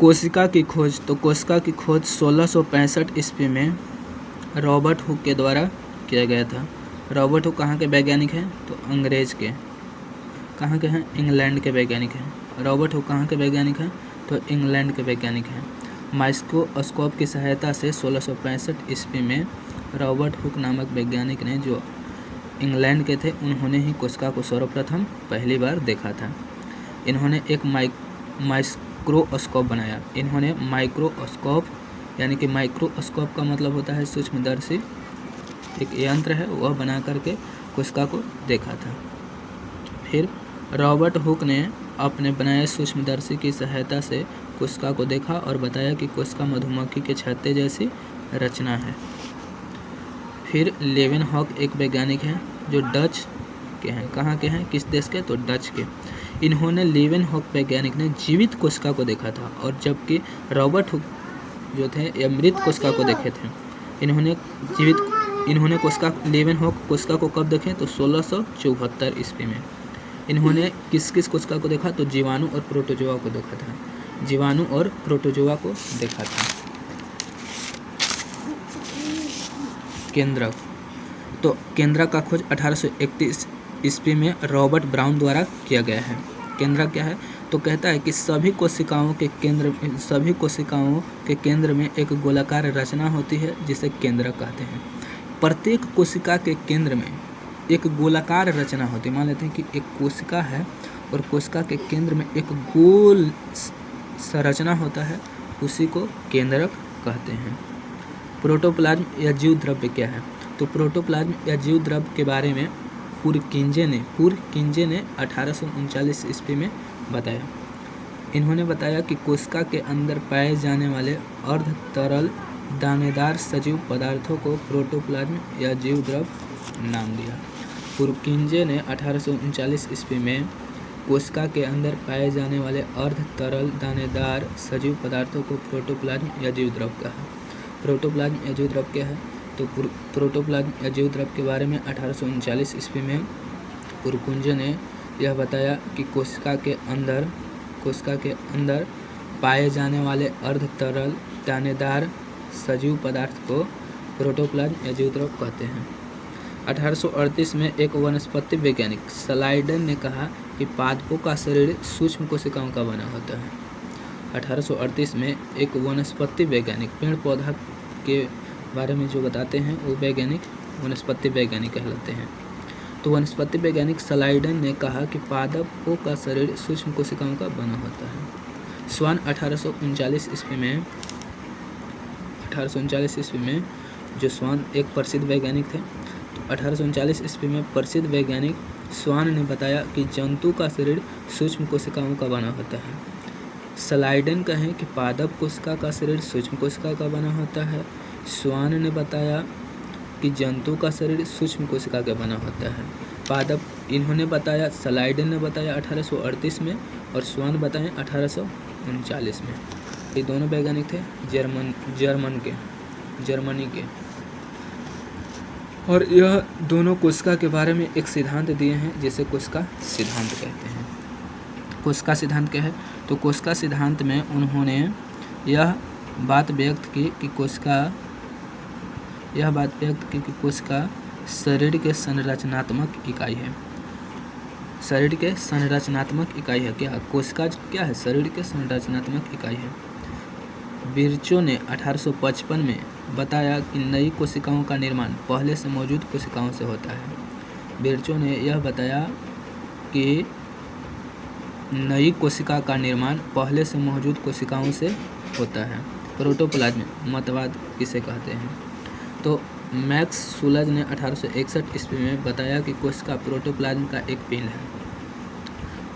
कोशिका की खोज, तो कोशिका की खोज 1665 ईस्वी में रॉबर्ट हुक के द्वारा किया गया था। रॉबर्ट हुक कहाँ के वैज्ञानिक हैं? तो अंग्रेज के। कहाँ के हैं? इंग्लैंड के वैज्ञानिक हैं। रॉबर्ट हुक कहाँ के वैज्ञानिक हैं? तो इंग्लैंड के वैज्ञानिक हैं। माइक्रोस्कोप की सहायता से 1665 ईस्वी में रॉबर्ट हुक नामक वैज्ञानिक ने, जो इंग्लैंड के थे, उन्होंने ही कोशिका को सर्वप्रथम पहली बार देखा था। इन्होंने एक माइक्रोस्कोप बनाया। इन्होंने माइक्रोस्कोप, यानी कि माइक्रोस्कोप का मतलब होता है सूक्ष्मदर्शी, एक यंत्र है, वह बना करके कोशिका को देखा था। फिर रॉबर्ट हुक ने अपने बनाए सूक्ष्मदर्शी की सहायता से कोशिका को देखा और बताया कि कोशिका मधुमक्खी के छत्ते जैसी रचना है। फिर लेवेनहॉक एक वैज्ञानिक हैं जो डच के हैं। कहाँ के हैं? किस देश के? तो डच के। इन्होंने लेवेनहॉक वैज्ञानिक ने जीवित कोशिका को देखा था, और जबकि रॉबर्ट हुक जो थे ये मृत कोशिका को देखे थे। इन्होंने लेवेनहॉक कोशिका को कब देखे? तो 1674 ईस्वी में। इन्होंने किस किस कोशिका को देखा? तो जीवाणु और प्रोटोजोआ को देखा था। जीवाणु और प्रोटोजोआ को देखा था। केंद्रक, तो केंद्रक का खोज 1831 ईस्वी में रॉबर्ट ब्राउन द्वारा किया गया है। केंद्रक क्या है? तो कहता है कि सभी कोशिकाओं के केंद्र में एक गोलाकार रचना होती है, जिसे केंद्रक कहते हैं। प्रत्येक कोशिका के केंद्र में एक गोलाकार रचना होती है। मान लेते हैं कि एक कोशिका है और कोशिका के केंद्र में एक गोल संरचना होता है, उसी को केंद्रक कहते हैं। प्रोटोप्लाज्म या जीव द्रव्य क्या है? तो प्रोटोप्लाज्म या जीव द्रव्य के बारे में पुरकिंजे ने 1839 ईस्वी में बताया। इन्होंने बताया कि कोशिका के अंदर पाए जाने वाले अर्ध तरल दानेदार सजीव पदार्थों को प्रोटोप्लाज्म या जीव द्रव्य नाम दिया। पुरकिंजे ने 1839 ईस्वी में कोशिका के अंदर पाए जाने वाले अर्ध तरल दानेदार सजीव पदार्थों को प्रोटोप्लाज्म या जीव द्रव्य कहा। प्रोटोप्लाज्म या जीव द्रव्य क्या है? तो प्रोटोप्लाज्म या जीव द्रव्य के बारे में 1839 ईस्वी में पुरकिंजे ने यह बताया कि कोशिका के अंदर पाए जाने वाले अर्ध तरल दानेदार सजीव पदार्थ को प्रोटोप्लाज्म या जीव द्रव्य कहते हैं। 1838 में एक वनस्पति वैज्ञानिक स्लाइडन ने कहा कि पादपों का शरीर सूक्ष्म कोशिकाओं का बना होता है। 1838 में एक वनस्पति वैज्ञानिक, पेड़ पौधा के बारे में जो बताते हैं वो वनस्पति वैज्ञानिक कहलाते हैं। तो वनस्पति वैज्ञानिक स्लाइडन ने कहा कि पादपों का शरीर सूक्ष्म कोशिकाओं का बना होता है। स्वान 1839 ईस्वी में जो स्वान एक प्रसिद्ध वैज्ञानिक थे, तो 1839 ईस्वी में प्रसिद्ध वैज्ञानिक स्वान ने बताया कि जंतु का शरीर सूक्ष्म कोशिकाओं का बना होता है। स्लाइडन कहें कि पादप कोशिका का शरीर सूक्ष्म कोशिका का बना होता है। स्वान ने बताया कि जंतु का शरीर सूक्ष्म कोशिका का बना होता है। इन्होंने बताया, स्लाइडन ने बताया 1838 में और स्वान बताएं 1839 में। ये दोनों वैज्ञानिक थे जर्मनी के, और यह दोनों कोशिका के बारे में एक सिद्धांत दिए हैं जिसे कोशिका सिद्धांत कहते हैं। कोशिका सिद्धांत क्या है? तो कोशिका सिद्धांत में उन्होंने यह बात व्यक्त की कि कोशिका शरीर के संरचनात्मक इकाई है। शरीर के संरचनात्मक इकाई है। क्या कोशिका क्या है? शरीर के संरचनात्मक इकाई है। बिर्चो ने 1855 में बताया कि नई कोशिकाओं का निर्माण पहले से मौजूद कोशिकाओं से होता है। बिर्चो ने यह बताया कि नई कोशिका का निर्माण पहले से मौजूद कोशिकाओं से होता है। प्रोटोप्लाज्म मतवाद किसे कहते हैं? तो मैक्स सुलज ने 1861 ईस्वी में बताया कि कोशिका प्रोटोप्लाज्म का एक पिंड है।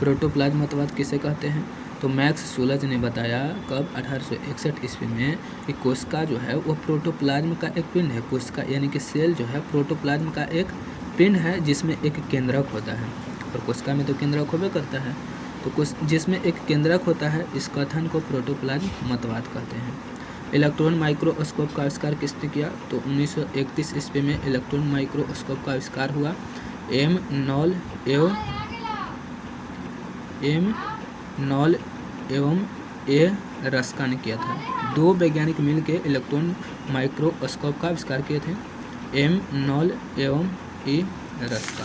प्रोटोप्लाज्म मतवाद किसे कहते हैं? तो मैक्स सुलज ने बताया कब? 1861 ईस्वी में कि कोशिका जो है वो प्रोटोप्लाज्म का एक पिंड है। कोशिका यानी कि सेल जो है प्रोटोप्लाज्म का एक पिंड है जिसमें एक केंद्रक होता है, और कोशिका में तो केंद्रक होबे करता है। तो जिसमें एक केंद्रक होता है, इस कथन को प्रोटोप्लाज्म मतवाद कहते हैं। इलेक्ट्रॉन माइक्रोस्कोप का आविष्कार किसने किया? तो 1931 ईस्वी में इलेक्ट्रॉन माइक्रोस्कोप का आविष्कार हुआ। एम नॉल एवं ए रस्का ने किया था। 2 वैज्ञानिक मिलकर इलेक्ट्रॉन माइक्रोस्कोप का आविष्कार किए थे, एम नॉल एवं ए रस्का।